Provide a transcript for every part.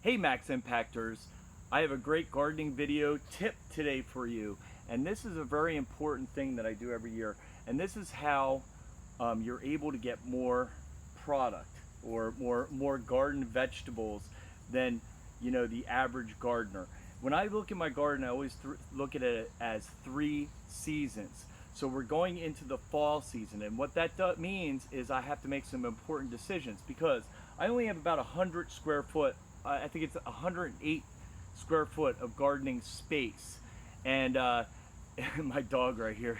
Hey Max Impactors, I have a great gardening video tip today for you, and this is a very important thing that I do every year, and this is how you're able to get more product or more garden vegetables than the average gardener. When I look at my garden, I always look at it as 3 seasons. So we're going into the fall season, and what that means is I have to make some important decisions because I only have about 100 square foot. I think it's 108 square foot of gardening space, and my dog right here,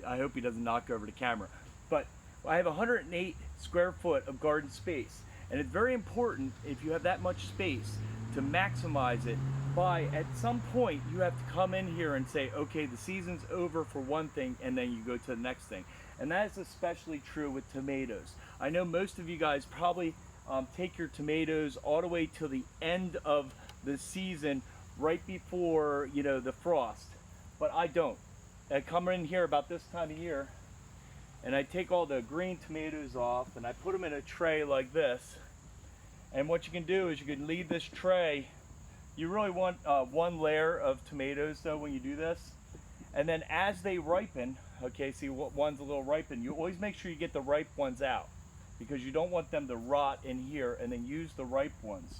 I hope he doesn't knock over the camera, but I have 108 square foot of garden space, and it's very important if you have that much space to maximize it by, at some point you have to come in here and say, okay, the season's over for one thing, and then you go to the next thing. And that is especially true with tomatoes. I know most of you guys probably take your tomatoes all the way till the end of the season, right before the frost, but I don't. I come in here about this time of year and I take all the green tomatoes off and I put them in a tray like this. And what you can do is you can leave this tray. You really want one layer of tomatoes though when you do this, and then as they ripen, okay, see what one's a little ripened, you always make sure you get the ripe ones out, because you don't want them to rot in here, and then use the ripe ones.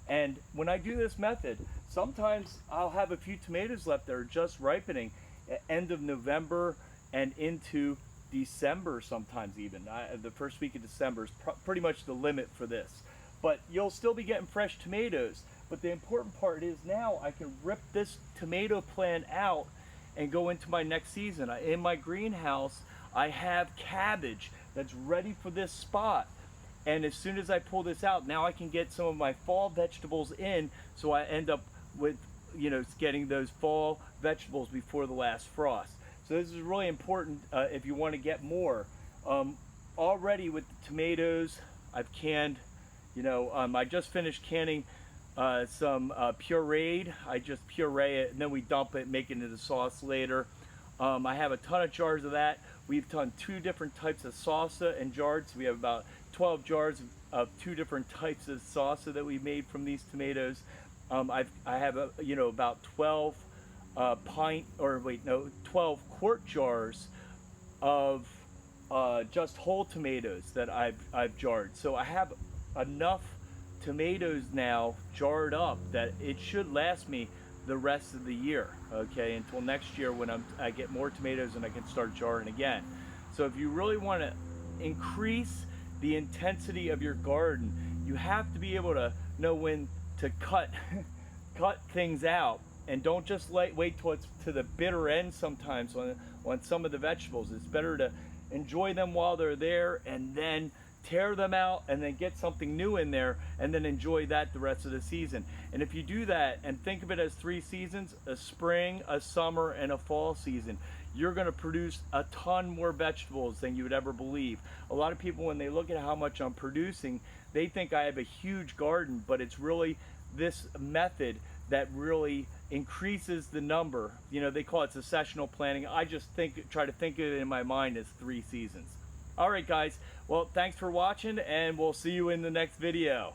And when I do this method, sometimes I'll have a few tomatoes left that are just ripening at end of November and into December sometimes even. The first week of December is pretty much the limit for this. But you'll still be getting fresh tomatoes. But the important part is now I can rip this tomato plant out and go into my next season. In my greenhouse, I have cabbage that's ready for this spot, and as soon as I pull this out, now I can get some of my fall vegetables in, so I end up with getting those fall vegetables before the last frost. So this is really important if you want to get more. Already with the tomatoes, I've canned, I just finished canning some pureed. I just puree it and then we dump it, make it into the sauce later. I have a ton of jars of that. We've done 2 different types of salsa and jars. We have about 12 jars of 2 different types of salsa that we made from these tomatoes. I have about 12 12 quart jars of just whole tomatoes that I've jarred. So I have enough tomatoes now jarred up that it should last me the rest of the year, okay, until next year when I get more tomatoes and I can start jarring again. So if you really want to increase the intensity of your garden, you have to be able to know when to cut things out, and don't just wait till it's to the bitter end. Sometimes on some of the vegetables, it's better to enjoy them while they're there and then tear them out and then get something new in there and then enjoy that the rest of the season. And if you do that and think of it as 3 seasons, a spring, a summer, and a fall season, you're going to produce a ton more vegetables than you would ever believe. A lot of people, when they look at how much I'm producing, they think I have a huge garden, but it's really this method that really increases the number. They call it successional planting. I just try to think of it in my mind as 3 seasons. All right, guys. Well, thanks for watching, and we'll see you in the next video.